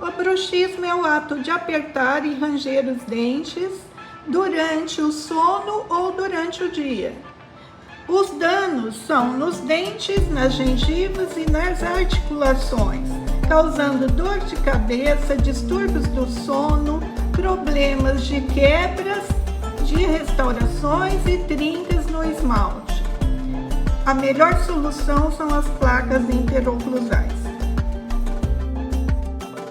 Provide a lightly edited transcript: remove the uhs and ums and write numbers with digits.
O bruxismo é o ato de apertar e ranger os dentes durante o sono ou durante o dia. Os danos são nos dentes, nas gengivas e nas articulações, causando dor de cabeça, distúrbios do sono, problemas de quebras, de restaurações e trincas no esmalte. A melhor solução são as placas interoclusais.